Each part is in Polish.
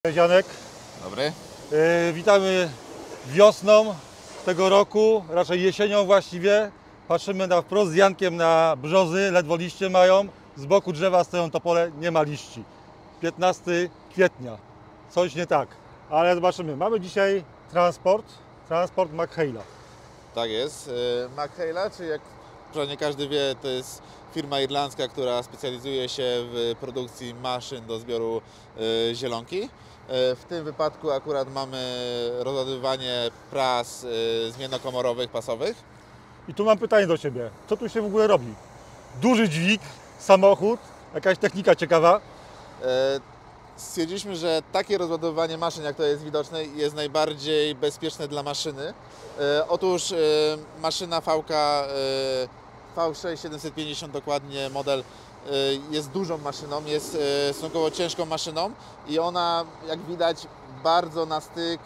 Cześć Janek. Dobry. Witamy wiosną tego roku, raczej jesienią właściwie. Patrzymy wprost z Jankiem na brzozy, ledwo liście mają. Z boku drzewa stoją topole, nie ma liści. 15 kwietnia. Coś nie tak. Ale zobaczymy. Mamy dzisiaj transport McHale'a. Tak jest. McHale'a, czy jak pewnie każdy wie, to jest firma irlandzka, która specjalizuje się w produkcji maszyn do zbioru zielonki. W tym wypadku akurat mamy rozładowywanie pras zmiennokomorowych, pasowych. I tu mam pytanie do Ciebie. Co tu się w ogóle robi? Duży dźwig, samochód, jakaś technika ciekawa. Stwierdziliśmy, że takie rozładowywanie maszyn, jak to jest widoczne, jest najbardziej bezpieczne dla maszyny. Otóż maszyna VK V6 750 dokładnie model jest dużą maszyną, jest stosunkowo ciężką maszyną i ona, jak widać, bardzo na styk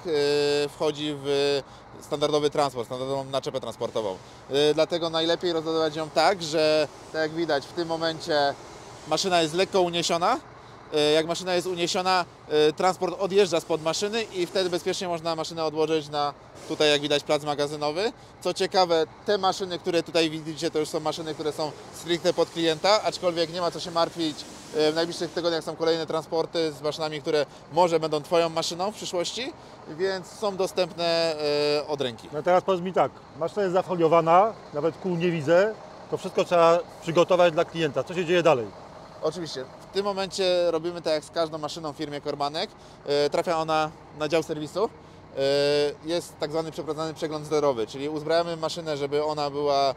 wchodzi w standardowy transport, standardową naczepę transportową. Dlatego najlepiej rozładować ją tak, że tak jak widać w tym momencie maszyna jest lekko uniesiona. Jak maszyna jest uniesiona, transport odjeżdża spod maszyny i wtedy bezpiecznie można maszynę odłożyć na, tutaj jak widać, plac magazynowy. Co ciekawe, te maszyny, które tutaj widzicie, to już są maszyny, które są stricte pod klienta, aczkolwiek nie ma co się martwić. W najbliższych tygodniach są kolejne transporty z maszynami, które może będą Twoją maszyną w przyszłości, więc są dostępne od ręki. No teraz powiedz mi tak, maszyna jest zafoliowana, nawet kół nie widzę. To wszystko trzeba przygotować dla klienta. Co się dzieje dalej? Oczywiście. W tym momencie robimy tak jak z każdą maszyną w firmie Kormanek. Trafia ona na dział serwisu. Jest tak zwany przeprowadzany przegląd zerowy, czyli uzbrajamy maszynę, żeby ona była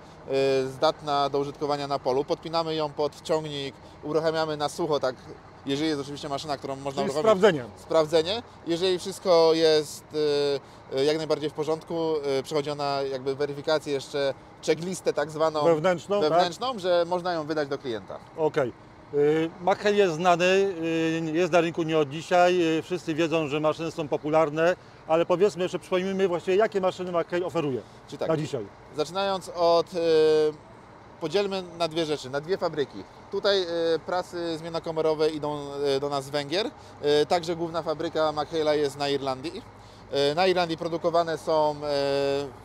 zdatna do użytkowania na polu. Podpinamy ją pod ciągnik, uruchamiamy na sucho, tak, jeżeli jest oczywiście maszyna, którą można Czyli uruchomić. Sprawdzenie. Jeżeli wszystko jest jak najbardziej w porządku, przechodzi ona jakby weryfikację jeszcze, checklistę tak zwaną Wewnętrzną, tak? Że można ją wydać do klienta. Okej. McHale jest znany, jest na rynku nie od dzisiaj, wszyscy wiedzą, że maszyny są popularne, ale powiedzmy jeszcze, przypomnijmy właściwie, jakie maszyny McHale oferuje Czyli tak, na dzisiaj. zaczynając od, podzielmy na dwie rzeczy, na dwie fabryki. Tutaj prasy zmiennokomorowe idą do nas z Węgier, także główna fabryka McHale'a jest na Irlandii. Na Irlandii produkowane są,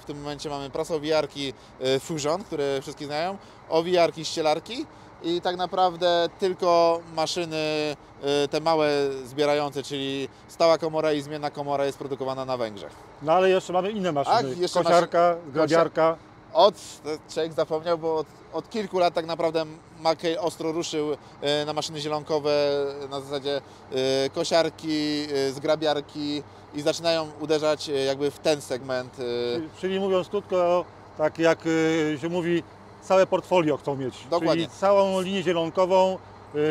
w tym momencie mamy prasowijarki Fusion, które wszyscy znają, owijarki, ścielarki. I tak naprawdę tylko maszyny, te małe zbierające, czyli stała komora i zmienna komora jest produkowana na Węgrzech. No ale jeszcze mamy inne maszyny, Tak, jeszcze kosiarka, grabiarka. Człowiek zapomniał, bo od kilku lat tak naprawdę McHale ostro ruszył na maszyny zielonkowe, na zasadzie kosiarki, zgrabiarki i zaczynają uderzać jakby w ten segment. Czyli mówiąc krótko, tak jak się mówi, całe portfolio chcą mieć. Dokładnie. Czyli całą linię zielonkową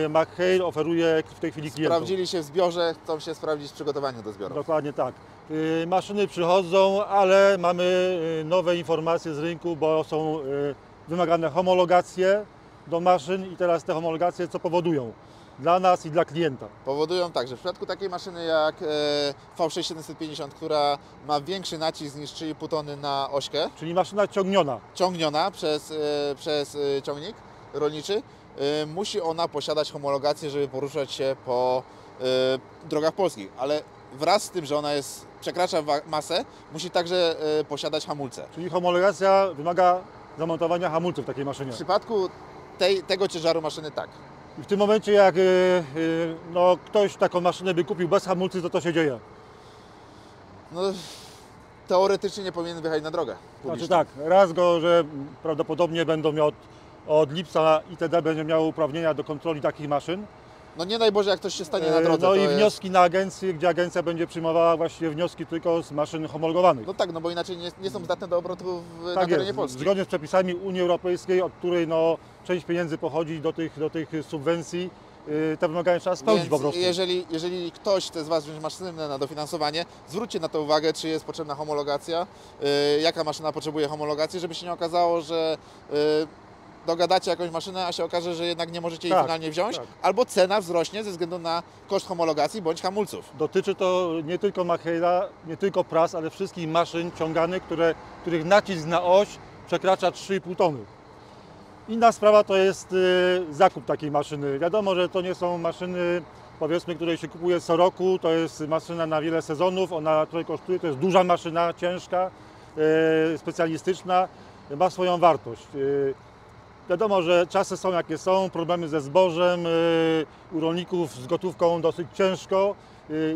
McHale oferuje w tej chwili klientom. Sprawdzili się w zbiorze, chcą się sprawdzić w przygotowaniu do zbioru. Dokładnie tak. Maszyny przychodzą, ale mamy nowe informacje z rynku, bo są wymagane homologacje do maszyn i teraz te homologacje co powodują? Dla nas i dla klienta. Powodują tak, że w przypadku takiej maszyny jak V6 750, która ma większy nacisk niż 3,5 tony na ośkę, Czyli maszyna ciągniona przez ciągnik rolniczy, musi ona posiadać homologację, żeby poruszać się po drogach polskich, ale wraz z tym, że ona przekracza masę, musi także posiadać hamulce. Czyli homologacja wymaga zamontowania hamulców w takiej maszynie. W przypadku tego ciężaru maszyny tak. I w tym momencie jak no, ktoś taką maszynę by kupił bez hamulcy, to co się dzieje? No, teoretycznie nie powinien wyjechać na drogę publiczną. Znaczy tak, raz go, że prawdopodobnie będą miał od lipca ITD będzie miało uprawnienia do kontroli takich maszyn. No nie daj Boże, jak ktoś się stanie na drodze. No i wnioski na agencję, gdzie agencja będzie przyjmowała właściwie wnioski tylko z maszyn homologowanych. No tak, no bo inaczej nie są zdatne do obrotu na Tak terenie jest, Polski. zgodnie z przepisami Unii Europejskiej, od której no, część pieniędzy pochodzi do tych subwencji, te wymagania trzeba spełnić po prostu. Jeżeli ktoś chce z Was wziąć maszynę na dofinansowanie, zwróćcie na to uwagę, czy jest potrzebna homologacja, jaka maszyna potrzebuje homologacji, żeby się nie okazało, że dogadacie jakąś maszynę, a się okaże, że jednak nie możecie jej finalnie wziąć, albo cena wzrośnie ze względu na koszt homologacji bądź hamulców. Dotyczy to nie tylko McHale'a, nie tylko pras, ale wszystkich maszyn ciąganych, których nacisk na oś przekracza 3,5 tony. Inna sprawa to jest zakup takiej maszyny. Wiadomo, że to nie są maszyny powiedzmy, której się kupuje co roku, to jest maszyna na wiele sezonów, ona trochę kosztuje, to jest duża maszyna, ciężka, specjalistyczna, ma swoją wartość. Wiadomo, że czasy są jakie są, problemy ze zbożem, u rolników z gotówką dosyć ciężko.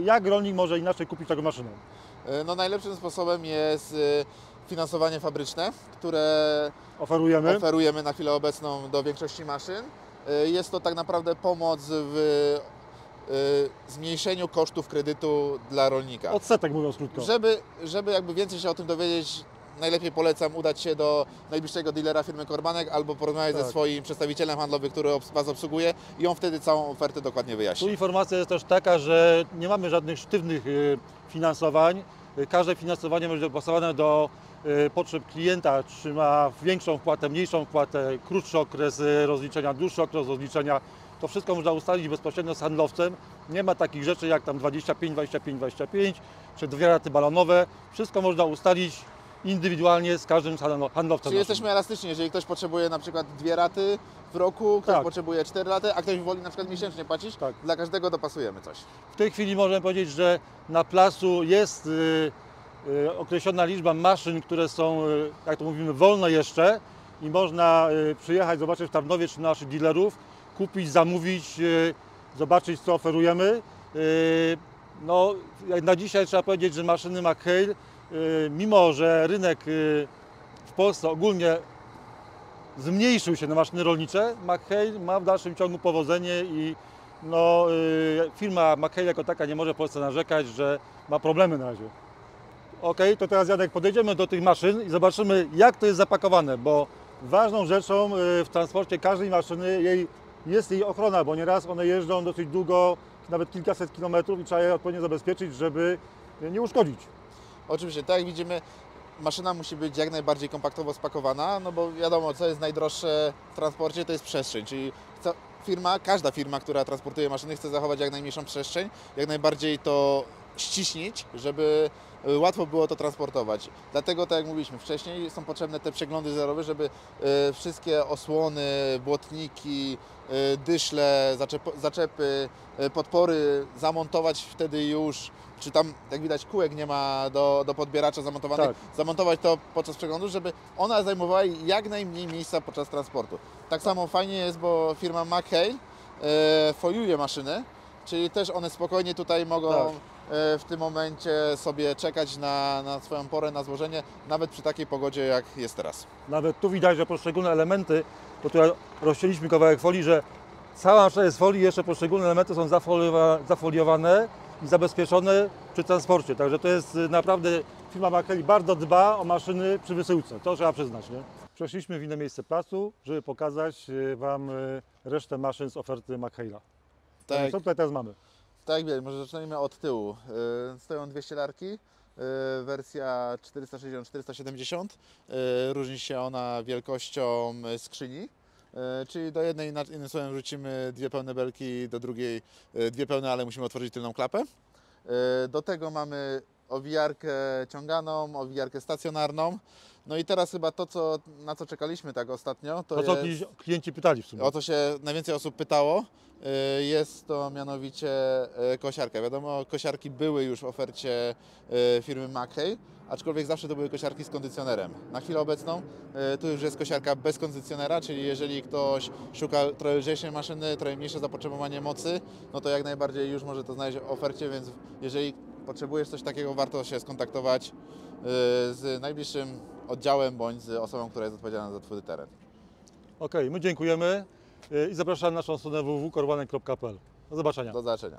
Jak rolnik może inaczej kupić taką maszynę? No najlepszym sposobem jest finansowanie fabryczne, które oferujemy na chwilę obecną do większości maszyn. Jest to tak naprawdę pomoc w zmniejszeniu kosztów kredytu dla rolnika. Odsetek, mówiąc krótko. Żeby jakby więcej się o tym dowiedzieć, najlepiej polecam udać się do najbliższego dealera firmy Korbanek albo porozmawiać ze swoim przedstawicielem handlowym, który Was obsługuje i on wtedy całą ofertę dokładnie Tu wyjaśni. informacja jest też taka, że nie mamy żadnych sztywnych finansowań. Każde finansowanie będzie dopasowane do potrzeb klienta, czy ma większą wpłatę, mniejszą wpłatę, krótszy okres rozliczenia, dłuższy okres rozliczenia. To wszystko można ustalić bezpośrednio z handlowcem. Nie ma takich rzeczy jak tam 25, 25, 25, czy 2 raty balonowe. Wszystko można ustalić indywidualnie z każdym handlowcem. Czyli jesteśmy elastyczni, jeżeli ktoś potrzebuje na przykład 2 raty w roku, ktoś Tak. potrzebuje 4 raty, a ktoś woli na przykład miesięcznie płacić, Tak. dla każdego dopasujemy coś. W tej chwili możemy powiedzieć, że na placu jest określona liczba maszyn, które są, jak to mówimy, wolne jeszcze i można przyjechać, zobaczyć w Tarnowie czy naszych dealerów, kupić, zamówić, zobaczyć co oferujemy. No, jak na dzisiaj trzeba powiedzieć, że maszyny McHale, mimo że rynek w Polsce ogólnie zmniejszył się na maszyny rolnicze, McHale ma w dalszym ciągu powodzenie i no, firma McHale jako taka nie może w Polsce narzekać, że ma problemy na razie. Ok, to teraz Janek, podejdziemy do tych maszyn i zobaczymy, jak to jest zapakowane, bo ważną rzeczą w transporcie każdej maszyny jest jej ochrona, bo nieraz one jeżdżą dosyć długo, nawet kilkaset kilometrów i trzeba je odpowiednio zabezpieczyć, żeby nie uszkodzić. Oczywiście, tak jak widzimy, maszyna musi być jak najbardziej kompaktowo spakowana, no bo wiadomo, co jest najdroższe w transporcie, to jest przestrzeń, czyli każda firma, która transportuje maszyny, chce zachować jak najmniejszą przestrzeń, jak najbardziej to ściśnić, żeby łatwo było to transportować. Dlatego, tak jak mówiliśmy wcześniej, są potrzebne te przeglądy zerowe, żeby wszystkie osłony, błotniki, dyszle, zaczepy, podpory zamontować wtedy już, czy tam, jak widać, kółek nie ma do podbieracza zamontowanych, Tak. zamontować to podczas przeglądu, żeby ona zajmowała jak najmniej miejsca podczas transportu. Tak samo fajnie jest, bo firma McHale foliuje maszyny, czyli też one spokojnie tutaj mogą Tak. w tym momencie sobie czekać na swoją porę, na złożenie, nawet przy takiej pogodzie, jak jest teraz. Nawet tu widać, że poszczególne elementy, bo tu rozcięliśmy kawałek folii, że cała maszyna jest folii, jeszcze poszczególne elementy są zafoliowane i zabezpieczone przy transporcie. Także to jest naprawdę, firma McHale bardzo dba o maszyny przy wysyłce, to trzeba przyznać, nie? Przeszliśmy w inne miejsce placu, żeby pokazać Wam resztę maszyn z oferty McHale'a. Tak, Co tutaj teraz mamy? tak jak widać, może zaczniemy od tyłu. Stoją 2 ścielarki, wersja 460-470. Różni się ona wielkością skrzyni. Czyli do jednej, innym słowem, wrzucimy 2 pełne belki, do drugiej 2 pełne, ale musimy otworzyć tylną klapę. Do tego mamy owijarkę ciąganą, owijarkę stacjonarną. No i teraz chyba to, na co czekaliśmy tak ostatnio, To co klienci pytali w sumie. o co się najwięcej osób pytało, jest to mianowicie kosiarka. Wiadomo, kosiarki były już w ofercie firmy McHale, aczkolwiek zawsze to były kosiarki z kondycjonerem. Na chwilę obecną tu już jest kosiarka bez kondycjonera, czyli jeżeli ktoś szuka trochę lżejszej maszyny, trochę mniejsze zapotrzebowanie mocy, no to jak najbardziej już może to znaleźć w ofercie, więc jeżeli potrzebujesz coś takiego, warto się skontaktować z najbliższym oddziałem bądź z osobą, która jest odpowiedzialna za Twój teren. Ok, my dziękujemy i zapraszamy na naszą stronę www.korbanek.pl. Do zobaczenia. Do zobaczenia.